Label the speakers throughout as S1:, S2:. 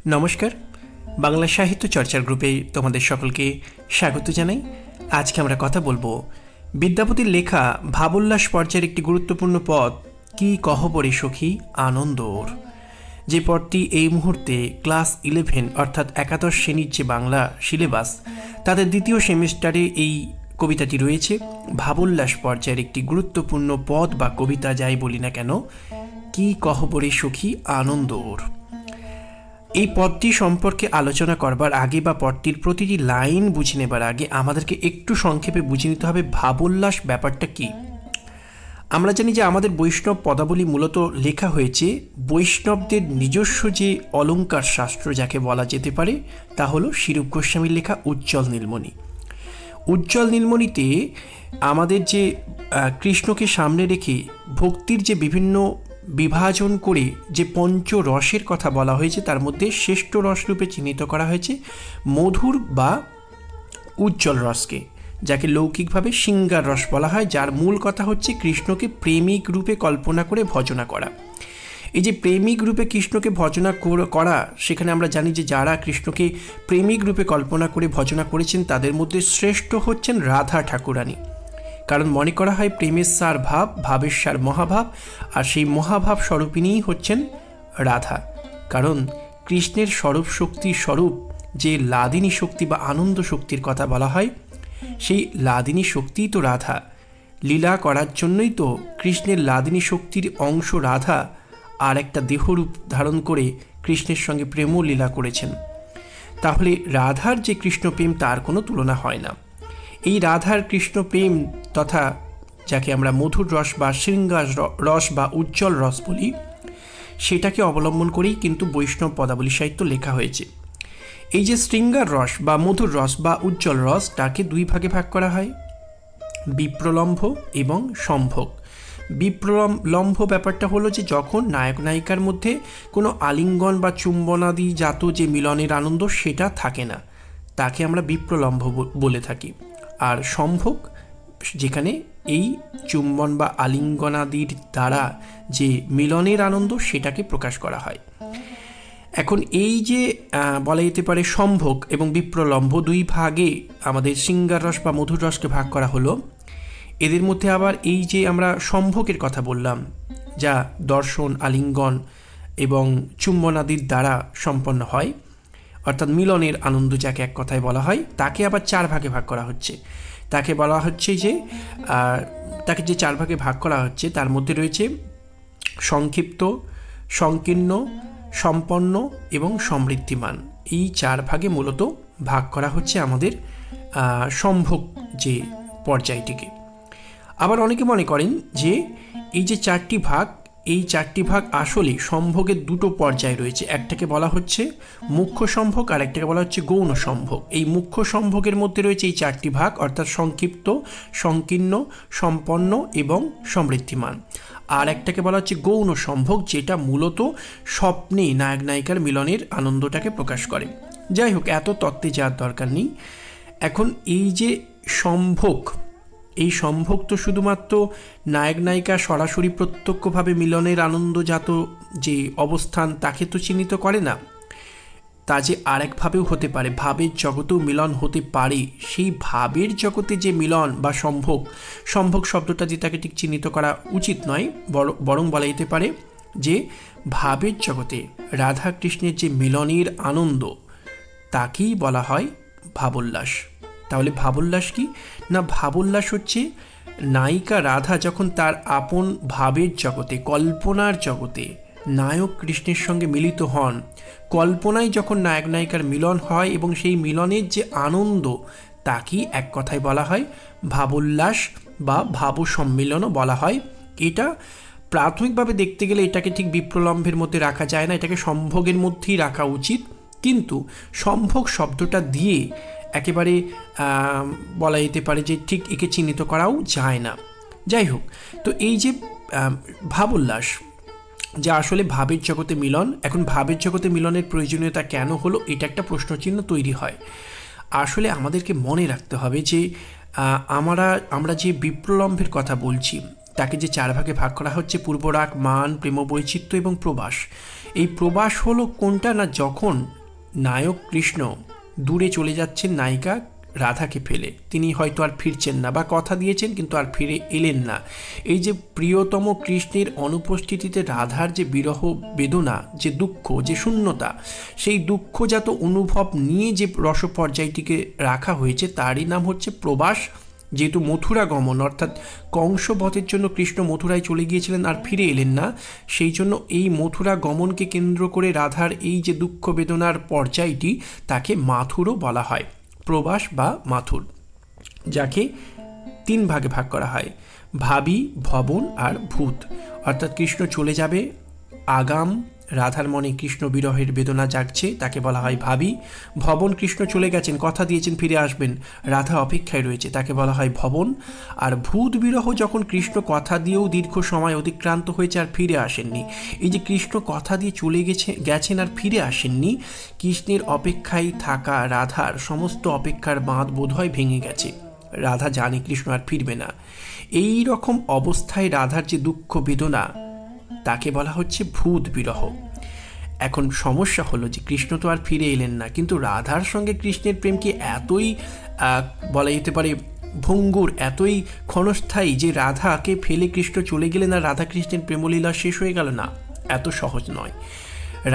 S1: नमस्कार बांगला साहित्य चर्चार ग्रुपे तुम्हारे सकल के स्वागत जानाई। आज के आमरा कथा बोलबो विद्यापतिर लेखा भावोल्लास पर्यायेर एकटी गुरुत्वपूर्ण पद की कहबरे सखी आनंदोर। जे पदटी এই মুহূর্তে क्लास 11 अर्थात एकादश श्रेणीर जे बांगला सिलेबास ताদের द्वितीय सेमिस्टारे এই कविताटी रयेछे। भावोल्लास पर्यायेर एकटी गुरुत्वपूर्ण पद बा कविता जाई बोली ना केन, की कहबरे सखी आनंदोर। এই পদটি সম্পর্কে আলোচনা করবার আগে বা পদটির প্রতিটি লাইন বুঝে নেবার আগে আমাদেরকে একটু সংক্ষেপে বুঝে নিতে হবে ভাবোল্লাস ব্যাপারটা কি। আমরা জানি যে আমাদের বৈষ্ণব পদাবলী মূলত লেখা হয়েছে বৈষ্ণবদের নিজস্ব যে অলঙ্কার শাস্ত্র যাকে বলা যেতে পারে তা হলো শিরূপ গোস্বামীর লেখা উজ্জ্বল নীলমণি। উজ্জ্বল নীলমণিতে আমাদের যে কৃষ্ণকে সামনে রেখে ভক্তির যে বিভিন্ন विभाजन करे जे पंच रसेर कथा बला हयेछे तार मध्य श्रेष्ठ रस रूपे चिन्हित करा हयेछे मधुर बा उज्ज्वल रसके, जाके लौकिकभावे सिंगार रस बला हय, जार मूल कथा हच्छे कृष्णके प्रेमिक रूपे कल्पना करे भजना करा। এই যে প্রেমিক রূপে কৃষ্ণকে ভজনা করা সেখানে আমরা জানি যে যারা কৃষ্ণকে প্রেমিক রূপে কল্পনা করে ভজনা করেছেন তাদের মধ্যে শ্রেষ্ঠ হচ্ছেন রাধা ঠাকুরানী। कारण मने करा है प्रेमेर सार भाव, भावेर सार महाभाव और सेई महाभाव स्वरूपिणी हच्छेन राधा। कारण कृष्णेर स्वरूप शक्ति स्वरूप जे लादिनी शक्ति बा आनंद शक्तिर कथा बला हय सेई लादिनी शक्ति तो राधा। लीला करार जन्यई तो कृष्णेर लादिनी शक्तिर अंश राधा और एकटा देहरूप धारण करे कृष्णेर संगे प्रेमो लीला करेछेन। ताहले राधार जे कृष्ण प्रेम तार कोनो तुलना हय ना। এই রাধার কৃষ্ণ প্রেম তথা যাকে আমরা মধুর রস বা শৃঙ্গার রস বা উজ্জ্বল রস বলি সেটাকে অবলম্বন করেই কিন্তু বৈষ্ণব পদাবলী সাহিত্য লেখা হয়েছে। এই যে শৃঙ্গার রস বা মধুর রস বা উজ্জ্বল রস তাকে দুই ভাগে ভাগ করা হয়, বিপ্রলম্ভ এবং সম্ভোগ। বিপ্রলম্ভ ব্যাপারটা হলো যে যখন নায়ক নায়িকার মধ্যে কোনো আলিঙ্গন বা চুম্বনাদি জাত যে মিলনের আনন্দ সেটা থাকে না, তাকে আমরা বিপ্রলম্ভ বলে থাকি। আর সম্ভোগ যেখানে এই চুম্বন বা আলিঙ্গনাদির দ্বারা যে মিলনের আনন্দ সেটাকে প্রকাশ করা হয়। এখন এই যে বলা যেতে পারে সম্ভোগ এবং বিপ্রলম্ভ দুই ভাগে আমাদের শৃঙ্গার রস বা মধুর রসকে ভাগ করা হলো। এদের মধ্যে আবার এই যে আমরা সম্ভোগের কথা বললাম যা দর্শন আলিঙ্গন এবং চুম্বনাদির দ্বারা সম্পন্ন হয় অর্থাৎ মিলনের আনন্দ যাকে এক কথায় বলা হয় তাকে আবার চার ভাগে ভাগ করা হচ্ছে। তাকে বলা হচ্ছে যে তাকে যে চার ভাগে ভাগ করা হচ্ছে তার মধ্যে রয়েছে সংক্ষিপ্ত, সংকীর্ণ, সম্পন্ন এবং সমৃদ্ধিমান। এই চার ভাগে মূলত ভাগ করা হচ্ছে আমাদের সম্ভোগ যে পর্যায়টিকে। আবার অনেকে মনে করেন যে এই যে চারটি ভাগ এই চারটি ভাগ আসলে সম্ভোগের দুটো পর্যায় রয়েছে, একটাকে বলা হচ্ছে মুখ্য সম্ভোগ আর একটাকে বলা হচ্ছে গৌণ সম্ভোগ। এই মুখ্য সম্ভোগের মধ্যে রয়েছে এই চারটি ভাগ অর্থাৎ সংক্ষিপ্ত, সংকীর্ণ, সম্পন্ন এবং সমৃদ্ধিমান। আর একটাকে বলা হচ্ছে গৌণ সম্ভোগ যেটা মূলত স্বপ্নে নায়ক নায়িকার মিলনের আনন্দটাকে প্রকাশ করে। যাই হোক, এত তত্ত্বে যাওয়ার দরকার নেই। এখন এই যে সম্ভোগ, এই সম্ভোগ তো শুধুমাত্র নায়ক নায়িকা সরাসরি প্রত্যক্ষভাবে মিলনের আনন্দজাত যে অবস্থান তাকে তো চিহ্নিত করে না, তা যে আরেকভাবেও হতে পারে, ভাবের জগতেও মিলন হতে পারে। সেই ভাবের জগতে যে মিলন বা সম্ভোগ, সম্ভোগ শব্দটা যেটাকে ঠিক চিহ্নিত করা উচিত নয়, বরং বলা যেতে পারে যে ভাবের জগতে রাধা কৃষ্ণের যে মিলনের আনন্দ তাকেই বলা হয় ভাবোল্লাস। তাহলে ভাবোল্লাস কি না, ভাবোল্লাস হচ্ছে নায়িকা রাধা যখন তার আপন ভাবের জগতে কল্পনার জগতে নায়ক কৃষ্ণের সঙ্গে মিলিত হন, কল্পনায় যখন নায়ক নায়িকার মিলন হয় এবং সেই মিলনের যে আনন্দ তাকেই এক কথায় বলা হয় ভাবোল্লাস বা ভাব সম্মিলনও বলা হয়। এটা প্রাথমিকভাবে দেখতে গেলে এটাকে ঠিক বিপ্রলম্ভের মধ্যে রাখা যায় না, এটাকে সম্ভোগের মধ্যেই রাখা উচিত, কিন্তু সম্ভোগ শব্দটা দিয়ে একেবারে বলা যেতে পারে যে ঠিক একে চিহ্নিত করাও যায় না। যাই হোক, তো এই যে ভাবোল্লাস যা আসলে ভাবের জগতে মিলন, এখন ভাবের জগতে মিলনের প্রয়োজনীয়তা কেন হলো এটা একটা প্রশ্নচিহ্ন তৈরি হয়। আসলে আমাদেরকে মনে রাখতে হবে যে আমরা যে বিপ্রলম্ভের কথা বলছি তাকে যে 4 ভাগে ভাগ করা হচ্ছে, পূর্বরাগ, মান, প্রেম বৈচিত্র্য এবং প্রবাস। এই প্রবাস হলো কোনটা না, যখন নায়ক কৃষ্ণ দূরে চলে যাচ্ছেন নায়িকা রাধাকে ফেলে, তিনি হয়তো আর ফিরছেন না বা কথা দিয়েছেন কিন্তু আর ফিরে এলেন না। এই যে প্রিয়তম কৃষ্ণের অনুপস্থিতিতে রাধার যে বিরহ বেদনা, যে দুঃখ, যে শূন্যতা, সেই দুঃখজাত অনুভব নিয়ে যে রস পর্যায়টিকে রাখা হয়েছে তারই নাম হচ্ছে প্রবাস। যেহেতু মথুরা গমন অর্থাৎ কংসবধের জন্য কৃষ্ণ মথুরায় চলে গিয়েছিলেন আর ফিরে এলেন না, সেই জন্য এই মথুরা গমনকে কেন্দ্র করে রাধার এই যে দুঃখ বেদনার পর্যায়টি তাকে মাথুরও বলা হয়, প্রবাস বা মাথুর, যাকে 3 ভাগে ভাগ করা হয়, ভাবী, ভবন আর ভূত। অর্থাৎ কৃষ্ণ চলে যাবে, আগাম রাধার মনে কৃষ্ণ বিরহের বেদনা জাগছে, তাকে বলা হয় ভাবী। ভবন, কৃষ্ণ চলে গেছেন, কথা দিয়েছেন ফিরে আসবেন, রাধা অপেক্ষায় রয়েছে, তাকে বলা হয় ভবন। আর ভূত বিরহ, যখন কৃষ্ণ কথা দিয়েও দীর্ঘ সময় অতিক্রান্ত হয়েছে আর ফিরে আসেননি। এই যে কৃষ্ণ কথা দিয়ে চলে গেছেন আর ফিরে আসেননি, কৃষ্ণের অপেক্ষায় থাকা রাধার সমস্ত অপেক্ষার বাঁধ বোধহয় ভেঙে গেছে, রাধা জানে কৃষ্ণ আর ফিরবে না। এই রকম অবস্থায় রাধার যে দুঃখ বেদনা তাকে বলা হচ্ছে ভূত বিরহ। এখন সমস্যা হলো যে কৃষ্ণ তো আর ফিরে এলেন না, কিন্তু রাধার সঙ্গে কৃষ্ণের প্রেম কি এতই বলা যেতে পারে ভঙ্গুর, এতই ক্ষণস্থায়ী যে রাধাকে ফেলে কৃষ্ণ চলে গেলেন আর রাধা কৃষ্ণের প্রেমলীলা শেষ হয়ে গেল? না, এত সহজ নয়।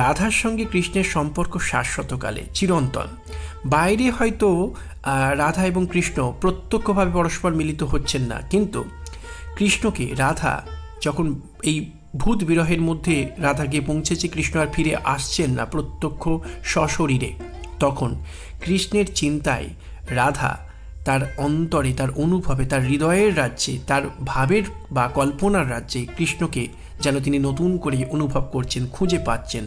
S1: রাধার সঙ্গে কৃষ্ণের সম্পর্ক শাশ্বতকালে, চিরন্তন। বাইরে হয়তো রাধা এবং কৃষ্ণ প্রত্যক্ষভাবে পরস্পর মিলিত হচ্ছেন না, কিন্তু কৃষ্ণকে রাধা যখন এই ভূত বিরহের মধ্যে রাধা গিয়ে পৌঁছেছে, কৃষ্ণ আর ফিরে আসছেন না প্রত্যক্ষ সশরীরে, তখন কৃষ্ণের চিন্তায় রাধা তার অন্তরে, তার অনুভবে, তার হৃদয়ের রাজ্যে, তার ভাবের বা কল্পনার রাজ্যে কৃষ্ণকে যেন তিনি নতুন করে অনুভব করছেন, খুঁজে পাচ্ছেন।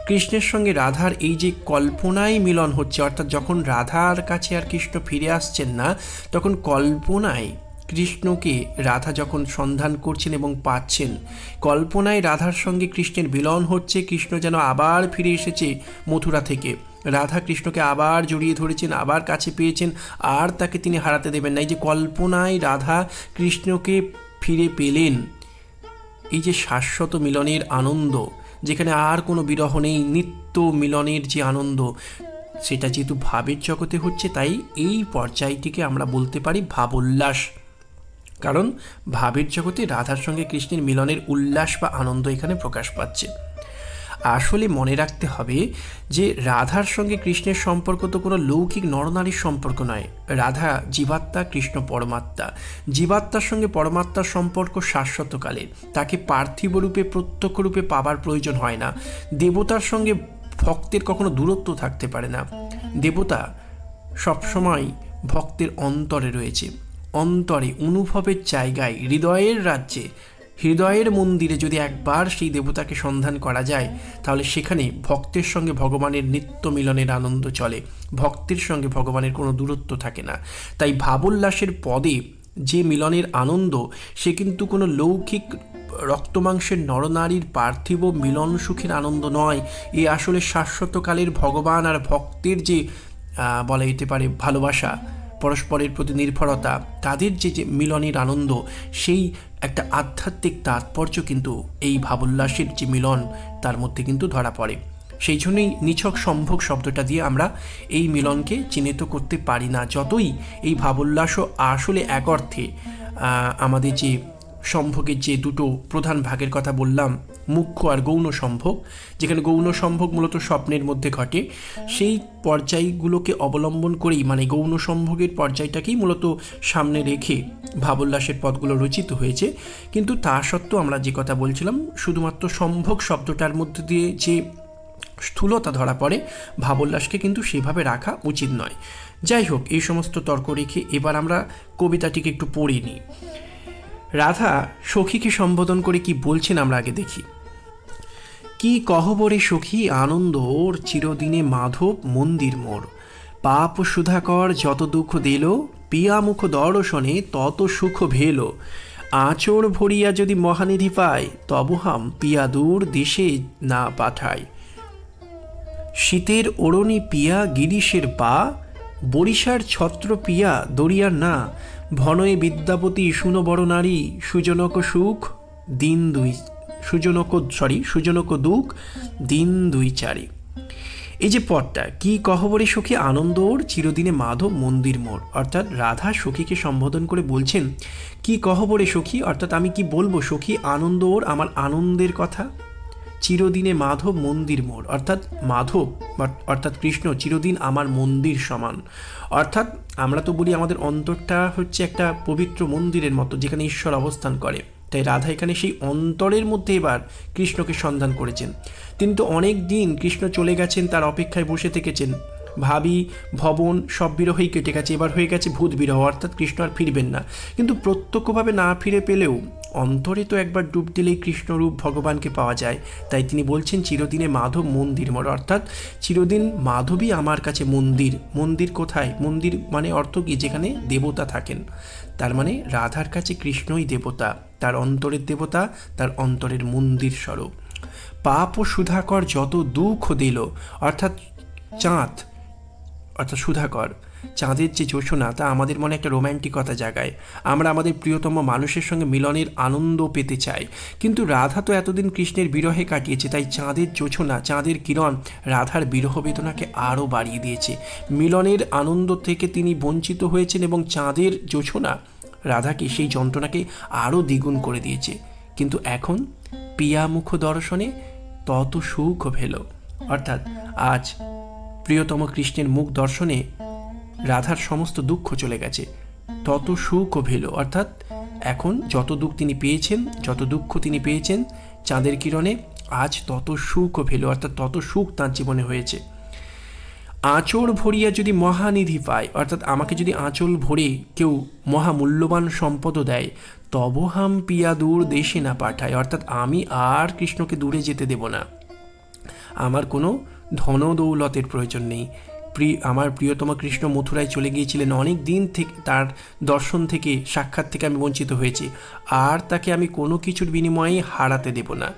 S1: কৃষ্ণের সঙ্গে রাধার এই যে কল্পনায় মিলন হচ্ছে, অর্থাৎ যখন রাধার কাছে আর কৃষ্ণ ফিরে আসছেন না, তখন কল্পনায় কৃষ্ণকে রাধা যখন সন্ধান করছেন এবং পাচ্ছেন, কল্পনায় রাধার সঙ্গে কৃষ্ণের মিলন হচ্ছে, কৃষ্ণ যেন আবার ফিরে এসেছে মথুরা থেকে, রাধা কৃষ্ণকে আবার জড়িয়ে ধরেছেন, আবার কাছে পেয়েছেন, আর তাকে তিনি হারাতে দেবেন না। এই যে কল্পনায় রাধা কৃষ্ণকে ফিরে পেলেন, এই যে শাশ্বত মিলনের আনন্দ, যেখানে আর কোনো বিরহ নেই, নিত্য মিলনের যে আনন্দ, সেটা যেহেতু ভাবের জগতে হচ্ছে, তাই এই পর্যায়টিকে আমরা বলতে পারি ভাবোল্লাস। কারণ ভাবের জগতে রাধার সঙ্গে কৃষ্ণের মিলনের উল্লাস বা আনন্দ এখানে প্রকাশ পাচ্ছে। আসলে মনে রাখতে হবে যে রাধার সঙ্গে কৃষ্ণের সম্পর্ক তো কোনো লৌকিক নরনারীর সম্পর্ক নয়। রাধা জীবাত্মা, কৃষ্ণ পরমাত্মা। জীবাত্মার সঙ্গে পরমাত্মার সম্পর্ক শাশ্বতকালের, তাকে পার্থিব রূপে প্রত্যক্ষ রূপে পাবার প্রয়োজন হয় না। দেবতার সঙ্গে ভক্তের কখনো দূরত্ব থাকতে পারে না। দেবতা সবসময় ভক্তের অন্তরে রয়েছে, অন্তরে, অনুভবের জায়গায়, হৃদয়ের রাজ্যে, হৃদয়ের মন্দিরে যদি একবার সেই দেবতাকে সন্ধান করা যায়, তাহলে সেখানে ভক্তের সঙ্গে ভগবানের নিত্য মিলনের আনন্দ চলে, ভক্তের সঙ্গে ভগবানের কোনো দূরত্ব থাকে না। তাই ভাবোল্লাসের পদে যে মিলনের আনন্দ, সে কিন্তু কোনো লৌকিক রক্তমাংসের নরনারীর পার্থিব মিলন সুখের আনন্দ নয়। এ আসলে শাশ্বতকালের ভগবান আর ভক্তের যে বলা যেতে পারে ভালোবাসা, পরস্পরের প্রতি নির্ভরতা, তাদের যে মিলনের আনন্দ, সেই একটা আধ্যাত্মিক তাৎপর্য কিন্তু এই ভাবোল্লাসের যে মিলন তার মধ্যে কিন্তু ধরা পড়ে। সেই জন্যই নিছক সম্ভোগ শব্দটা দিয়ে আমরা এই মিলনকে চিহ্নিত করতে পারি না। যতই এই ভাবোল্লাসও আসলে এক অর্থে আমাদের যে সম্ভোগের যে দুটো প্রধান ভাগের কথা বললাম, মুখ্য আর গৌণ সম্ভোগ, যেখানে গৌণ সম্ভোগ মূলত স্বপ্নের মধ্যে ঘটে, সেই পর্যায়গুলোকে অবলম্বন করেই, মানে গৌণ সম্ভোগের পর্যায়টাকেই মূলত সামনে রেখে ভাবোল্লাসের পদগুলো রচিত হয়েছে। কিন্তু তা সত্ত্বেও আমরা যে কথা বলছিলাম, শুধুমাত্র সম্ভোগ শব্দটার মধ্যে দিয়ে যে স্থূলতা ধরা পড়ে, ভাবোল্লাসকে কিন্তু সেভাবে রাখা উচিত নয়। যাই হোক, এই সমস্ত তর্ক রেখে এবার আমরা কবিতাটিকে একটু পড়ে নিই। রাধা সখীকে সম্বোধন করে কি বলছেন আমরা আগে দেখি। কি কহবরে সখী আনন্দ ওর, চিরদিনে মাধব মন্দির মোর, পাপ সুধাকর যত দুঃখ দিল, পিয়া মুখ দর্শনে তত সুখ ভেল, আঁচড় ভরিয়া যদি মহানিধি পায়, তবহাম পিয়া দূর দেশে না পাঠায়, শীতের ওড়নি পিয়া গিরিশের পা, বরিশার ছত্র পিয়া দরিয়ার না, ভনয়ে বিদ্যাপতি শুনো বড় নারী, সুজনক সুখ দিন দুই সুজনক দুঃখ দিন দুই চারি। এই যে পদটা, কি কহবরে সখী আনন্দ ওর, চিরদিনে মাধব মন্দির মোর, অর্থাৎ রাধা সখীকে সম্বোধন করে বলছেন কি কহবরে সখী, অর্থাৎ আমি কি বলবো সখী, আনন্দ ওর আমার আনন্দের কথা, চিরদিনে মাধব মন্দির মোর, অর্থাৎ মাধব অর্থাৎ কৃষ্ণ চিরদিন আমার মন্দির সমান। অর্থাৎ আমরা তো বলি আমাদের অন্তরটা হচ্ছে একটা পবিত্র মন্দিরের মতো যেখানে ঈশ্বর অবস্থান করে, তাই রাধা এখানে সেই অন্তরের মধ্যে এবার কৃষ্ণকে সন্ধান করেছেন। তিনি তো অনেক দিন কৃষ্ণ চলে গেছেন, তার অপেক্ষায় বসে থেকেছেন, ভাবি ভবন সব বিরহই কেটে গেছে, এবার হয়ে গেছে ভূত বিরহ, অর্থাৎ কৃষ্ণ আর ফিরবেন না। কিন্তু প্রত্যক্ষভাবে না ফিরে পেলেও অন্তরে তো একবার ডুব দিলেই কৃষ্ণরূপ ভগবানকে পাওয়া যায়। তাই তিনি বলছেন চিরদিনে মাধব মন্দির মোর, অর্থাৎ চিরদিন মাধবই আমার কাছে মন্দির। মন্দির কোথায়? মন্দির মানে অর্থ কি? যেখানে দেবতা থাকেন। তার মানে রাধার কাছে কৃষ্ণই দেবতা, তার অন্তরের দেবতা, তার অন্তরের মন্দির স্বরূপ। পাপ ও সুধাকর যত দুঃখ দিল, অর্থাৎ চাঁদ অর্থাৎ সুধাকর, চাঁদের যে জোছনা তা আমাদের মনে একটা রোম্যান্টিকতা জাগায়। আমরা আমাদের প্রিয়তম মানুষের সঙ্গে মিলনের আনন্দ পেতে চাই, কিন্তু রাধা তো এতদিন কৃষ্ণের বিরহে কাটিয়েছে, তাই চাঁদের জোছনা, চাঁদের কিরণ রাধার বিরহ বেদনাকে আরও বাড়িয়ে দিয়েছে। মিলনের আনন্দ থেকে তিনি বঞ্চিত হয়েছেন এবং চাঁদের জোছনা রাধাকে সেই যন্ত্রণাকে আরও দ্বিগুণ করে দিয়েছে। কিন্তু এখন পিয়া মুখ দর্শনে তত সুখ ভেল, অর্থাৎ আজ প্রিয়তম কৃষ্ণের মুখ দর্শনে রাধার সমস্ত দুঃখ চলে গেছে, তত সুখ ভেল, অর্থাৎ এখন যত দুঃখ তিনি পেয়েছেন, যত দুঃখ তিনি পেয়েছেন চাঁদের কিরণে, আজ তত সুখ ভেল, অর্থাৎ তত সুখ তাঁর জীবনে হয়েছে। আঁচল ভরিয়া যদি মহানিধি পায়, অর্থাৎ আমাকে যদি আঁচল ভরে কেউ মহামূল্যবান সম্পদও দেয়, তব হাম পিয়া দূর দেশে না পাঠায়, অর্থাৎ আমি আর কৃষ্ণকে দূরে যেতে দেব না। আমার কোনো ধন দৌলতের প্রয়োজন নেই। আমার প্রিয়তম কৃষ্ণ মথুরায় চলে গিয়েছিলেন, অনেক দিন থেকে তার দর্শন থেকে, সাক্ষাৎ থেকে আমি বঞ্চিত হয়েছি, আর তাকে আমি কোনো কিছুর বিনিময়ে হারাতে দেব না।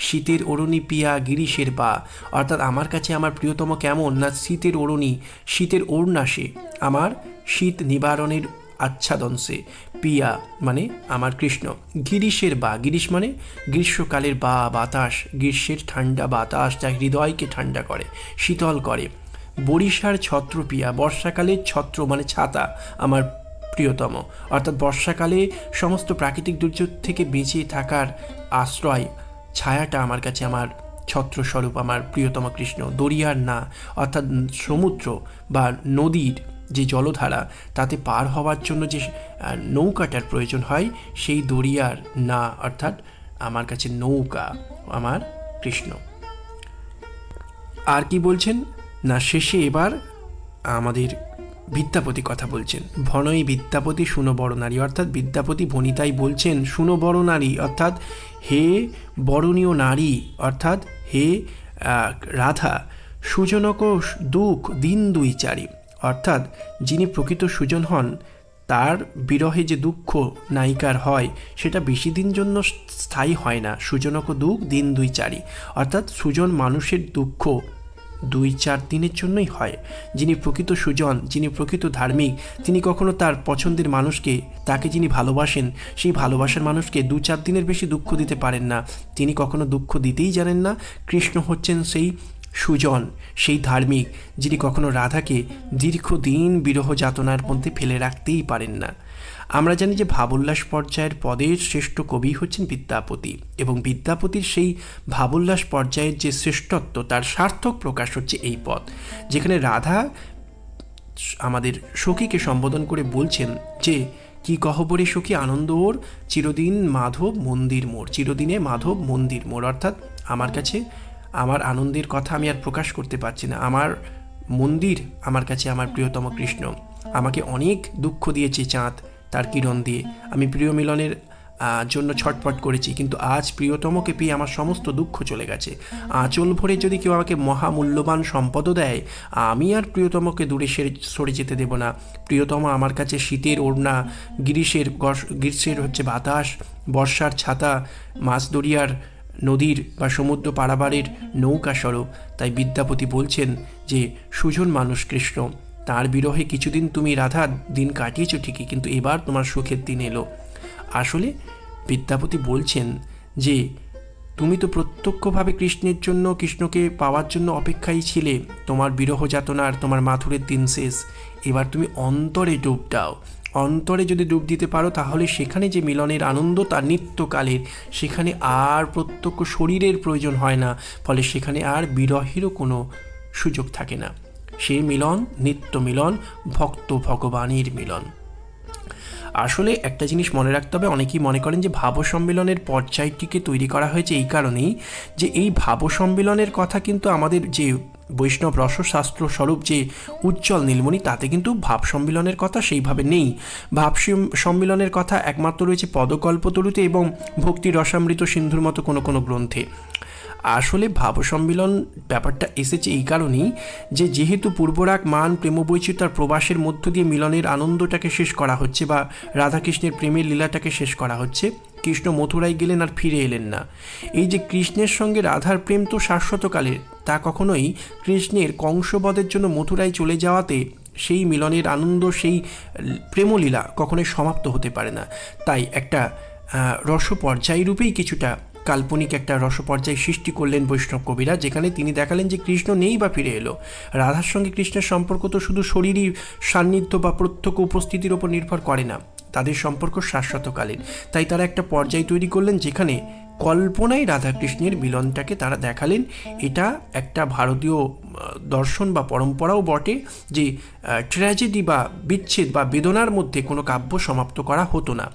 S1: শীতের অরণি পিয়া গিরিশের বা, অর্থাৎ আমার কাছে আমার প্রিয়তম কেমন না শীতের অরণি, শীতের ওড়নাসে, আমার শীত নিবারণের আচ্ছাদনসে, পিয়া মানে আমার কৃষ্ণ, গিরিশের বা, গিরিশ মানে গ্রীষ্মকালের বা বাতাস, গ্রীষ্মের ঠান্ডা বাতাস যা হৃদয়কে ঠান্ডা করে, শীতল করে। বরিশার ছত্র পিয়া, বর্ষাকালের ছত্র মানে ছাতা আমার প্রিয়তম, অর্থাৎ বর্ষাকালে সমস্ত প্রাকৃতিক দুর্যোগ থেকে বেঁচে থাকার আশ্রয়, ছায়াটা আমার কাছে আমার ছত্রস্বরূপ আমার প্রিয়তম কৃষ্ণ। দরিয়ার না, অর্থাৎ সমুদ্র বা নদীর যে জলধারা, তাতে পার হওয়ার জন্য যে নৌকাটার প্রয়োজন হয়, সেই দরিয়ার না, অর্থাৎ আমার কাছে নৌকা আমার কৃষ্ণ। আর কি বলছেন না, শেষে এবার আমাদের বিদ্যাপতি কথা বলছেন। ভনই বিদ্যাপতি শুনো বড় নারী, অর্থাৎ বিদ্যাপতি বনিতাই বলছেন শুনো বড় নারী, অর্থাৎ হে বরণীয় নারী, অর্থাৎ হে রাধা, সুজনক দুঃখ দিন দুই চারি, অর্থাৎ যিনি প্রকৃত সুজন হন তার বিরহে যে দুঃখ নায়িকার হয় সেটা বেশি দিন জন্য স্থায়ী হয় না। সুজনক দুঃখ দিন দুই চারি, অর্থাৎ সুজন মানুষের দুঃখ 2-4 দিনের জন্যই হয়। যিনি প্রকৃত সুজন, যিনি প্রকৃত ধার্মিক, তিনি কখনো তার পছন্দের মানুষকে, তাকে যিনি ভালোবাসেন, সেই ভালোবাসার মানুষকে 2-4 দিনের বেশি দুঃখ দিতে পারেন না। তিনি কখনো দুঃখ দিতেই জানেন না। কৃষ্ণ হচ্ছেন সেই সুজন, সেই ধার্মিক, যিনি কখনো রাধাকে দীর্ঘদিন বিরহ যাতনার মধ্যে ফেলে রাখতেই পারেন না। আমরা জানি যে ভাবোল্লাস পর্যায়ের পদের শ্রেষ্ঠ কবি হচ্ছেন বিদ্যাপতি, এবং বিদ্যাপতির সেই ভাবোল্লাস পর্যায়ের যে শ্রেষ্ঠত্ব তার সার্থক প্রকাশ হচ্ছে এই পদ, যেখানে রাধা আমাদের সখীকে সম্বোধন করে বলছেন যে কি কহবরে সখী আনন্দ ওর, চিরদিন মাধব মন্দির মোর, চিরদিনে মাধব মন্দির মোর, অর্থাৎ আমার কাছে আমার আনন্দের কথা আমি আর প্রকাশ করতে পারছি না। আমার মন্দির আমার কাছে আমার প্রিয়তম কৃষ্ণ। আমাকে অনেক দুঃখ দিয়েছে চাঁদ তার কিরণ দিয়ে, আমি প্রিয় মিলনের জন্য ছটফট করেছি, কিন্তু আজ প্রিয়তমকে পেয়ে আমার সমস্ত দুঃখ চলে গেছে। আঁচল ভরে যদি কেউ আমাকে মহামূল্যবান সম্পদও দেয়, আমি আর প্রিয়তমকে দূরে সরে যেতে দেব না। প্রিয়তম আমার কাছে শীতের ওড়না, গ্রীষ্মের হচ্ছে বাতাস, বর্ষার ছাতা, মাছ দরিয়ার নদীর বা সমুদ্র পারাবারের নৌকা স্বরূপ। তাই বিদ্যাপতি বলছেন যে সুজন মানুষ কৃষ্ণ, তার বিরহে কিছুদিন তুমি রাধা দিন কাটিয়েছো ঠিকই, কিন্তু এবার তোমার সুখের দিন এলো। আসলে বিদ্যাপতি বলছেন যে তুমি তো প্রত্যক্ষভাবে কৃষ্ণের জন্য, কৃষ্ণকে পাওয়ার জন্য অপেক্ষায় ছিলে। তোমার বিরহ যাতনার, তোমার মাথুরের দিন শেষ, এবার তুমি অন্তরে ডুব দাও। অন্তরে যদি ডুব দিতে পারো তাহলে সেখানে যে মিলনের আনন্দ তার নিত্যকালের, সেখানে আর প্রত্যক্ষ শরীরের প্রয়োজন হয় না, ফলে সেখানে আর বিরহেরও কোনো সুযোগ থাকে না। সেই মিলন নিত্য মিলন, ভক্ত ভগবানের মিলন। আসলে একটা জিনিস মনে রাখতে হবে, অনেকেই মনে করেন যে ভাব সম্মেলনের পর্যায়টিকে তৈরি করা হয়েছে এই কারণেই যে এই ভাব সম্মেলনের কথা কিন্তু আমাদের যে বৈষ্ণব রসশাস্ত্র স্বরূপ যে উজ্জ্বল নীলমণি, তাতে কিন্তু ভাব সম্মিলনের কথা সেইভাবে নেই। ভাব সম্মিলনের কথা একমাত্র রয়েছে পদকল্পতরুতে এবং ভক্তি রসামৃত সিন্ধুর মতো কোনো কোনো গ্রন্থে। আসলে ভাব সম্মিলন ব্যাপারটা এসেছে এই কারণেই যে যেহেতু পূর্বরাগ মান প্রেমবৈচিত্র্য প্রবাসের মধ্য দিয়ে মিলনের আনন্দটাকে শেষ করা হচ্ছে, বা রাধাকৃষ্ণের প্রেমের লীলাটাকে শেষ করা হচ্ছে। কৃষ্ণ মথুরায় গেলেন আর ফিরে এলেন না। এই যে কৃষ্ণের সঙ্গে রাধার প্রেম তো শাশ্বতকালের, তা কখনোই কৃষ্ণের কংসবধের জন্য মথুরায় চলে যাওয়াতে সেই মিলনের আনন্দ, সেই প্রেমলীলা কখনোই সমাপ্ত হতে পারে না। তাই একটা রসপর্যায় রূপেই কিছুটা কাল্পনিক একটা রসপর্যায় সৃষ্টি করলেন বৈষ্ণব কবিরা, যেখানে তিনি দেখালেন যে কৃষ্ণ নেই বা ফিরে এলো। রাধার সঙ্গে কৃষ্ণের সম্পর্ক তো শুধু শরীরই সান্নিধ্য বা প্রত্যক্ষ উপস্থিতির ওপর নির্ভর করে না, তাদের সম্পর্ক শাশ্বতকালীন। তাই তারা একটা পর্যায় তৈরি করলেন যেখানে কল্পনায় রাধাকৃষ্ণের মিলনটাকে তারা দেখালেন। এটা একটা ভারতীয় দর্শন বা পরম্পরাও বটে যে ট্র্যাজেডি বা বিচ্ছেদ বা বেদনার মধ্যে কোনো কাব্য সমাপ্ত করা হতো না।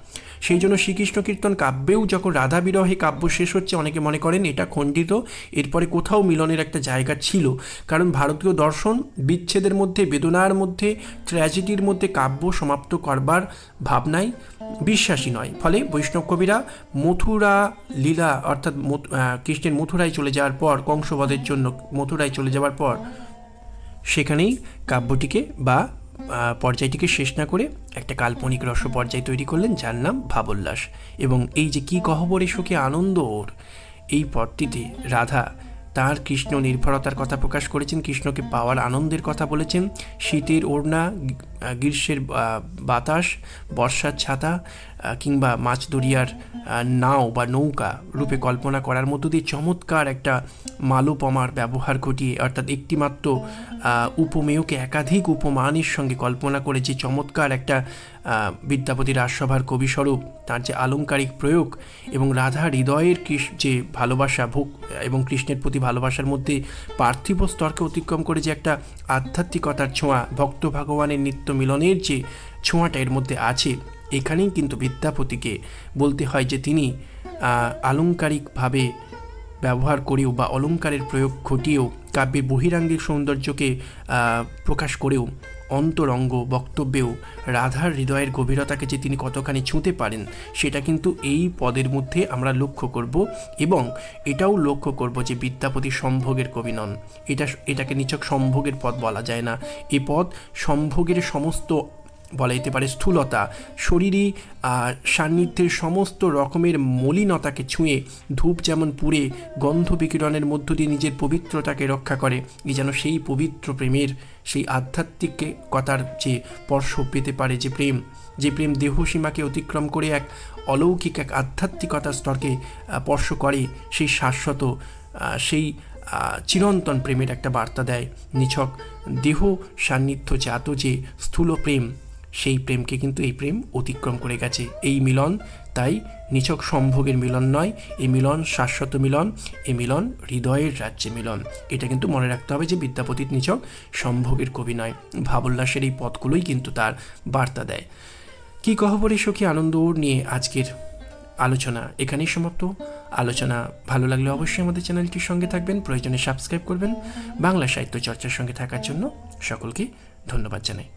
S1: সেই জন্য শ্রীকৃষ্ণ কীর্তন কাব্যেও যখন রাধা বিরহে কাব্য শেষ হচ্ছে, অনেকে মনে করেন এটা খণ্ডিত, এরপরে কোথাও মিলনের একটা জায়গা ছিল। কারণ ভারতীয় দর্শন বিচ্ছেদের মধ্যে, বেদনার মধ্যে, ট্র্যাজেডির মধ্যে কাব্য সমাপ্ত করবার ভাবনায় বিশ্বাসী নয়। ফলে বৈষ্ণব কবিরা মথুরা লীলা অর্থাৎ কৃষ্ণের মথুরায় চলে যাওয়ার পর, কংসবধের জন্য মথুরায় চলে যাওয়ার পর সেখানেই কাব্যটিকে বা পর্যায়টিকে শেষ না করে একটা কাল্পনিক রস পর্যায় তৈরি করলেন, যার নাম ভাবোল্লাস। এবং এই যে কি গহ্বরে সুখে আনন্দ ওর, এই পদটিতে রাধা তার কৃষ্ণ নির্ভরতার কথা প্রকাশ করেছেন, কৃষ্ণকে পাওয়ার আনন্দের কথা বলেছেন। শীতের ওড়না, গ্রীষ্মের বাতাস, বর্ষার ছাতা কিংবা মাছ দরিয়ার নাও বা নৌকা রূপে কল্পনা করার মধ্য দিয়ে চমৎকার একটা মালোপমার ব্যবহার ঘটিয়ে, অর্থাৎ একটিমাত্র উপমেয়কে একাধিক উপমানের সঙ্গে কল্পনা করে যে চমৎকার একটা বিদ্যাপতি রাজসভার কবিস্বরূপ, তার যে আলংকারিক প্রয়োগ এবং রাধা হৃদয়ের যে ভালোবাসা এবং কৃষ্ণের প্রতি ভালোবাসার মধ্যে পার্থিব স্তরকে অতিক্রম করে যে একটা আধ্যাত্মিকতার ছোঁয়া, ভক্ত ভগবানের নিত্য মিলনের যে ছোঁয়াটা এর মধ্যে আছে, এখানেই কিন্তু বিদ্যাপতিকে বলতে হয় যে তিনি আলংকারিকভাবে ব্যবহার করেও বা অলঙ্কারের প্রয়োগ ঘটিয়েও, কাব্যের বহিরাঙ্গিক সৌন্দর্যকে প্রকাশ করেও, অন্তরঙ্গ বক্তব্যেও রাধার হৃদয়ের গভীরতাকে যে তিনি কতখানি ছুঁতে পারেন, সেটা কিন্তু এই পদের মধ্যে আমরা লক্ষ্য করব। এবং এটাও লক্ষ্য করব যে বিদ্যাপতি সম্ভোগের কবি নন। এটাকে নিছক সম্ভোগের পদ বলা যায় না। এ পদ সম্ভোগের সমস্ত, বলা যেতে পারে স্থূলতা, শরীরী সান্নিধ্যের সমস্ত রকমের মলিনতাকে ছুঁয়ে, ধূপ যেমন পুড়ে গন্ধ বিকিরণের মধ্য দিয়ে নিজের পবিত্রতাকে রক্ষা করে, এই যেন সেই পবিত্র প্রেমের, সেই আধ্যাত্মিকতার যে স্পর্শ পেতে পারে যে প্রেম দেহসীমাকে অতিক্রম করে এক অলৌকিক এক আধ্যাত্মিকতার স্তরকে স্পর্শ করে, সেই শাশ্বত, সেই চিরন্তন প্রেমের একটা বার্তা দেয়। নিছক দেহ সান্নিধ্য জাত যে স্থূল প্রেম, সেই প্রেমকে কিন্তু এই প্রেম অতিক্রম করে গেছে। এই মিলন তাই নিছক সম্ভোগের মিলন নয়, এই মিলন শাশ্বত মিলন, এই মিলন হৃদয়ের রাজ্যে মিলন। এটা কিন্তু মনে রাখতে হবে যে বিদ্যাপতি নিছক সম্ভোগের কবি নয়। ভাবোল্লাসের এই পদগুলোই কিন্তু তার বার্তা দেয়। কি গহ্বরে সখী আনন্দ নিয়ে আজকের আলোচনা এখানেই সমাপ্ত। আলোচনা ভালো লাগলে অবশ্যই আমাদের চ্যানেলটির সঙ্গে থাকবেন, প্রয়োজনে সাবস্ক্রাইব করবেন। বাংলা সাহিত্য চর্চার সঙ্গে থাকার জন্য সকলকে ধন্যবাদ জানাই।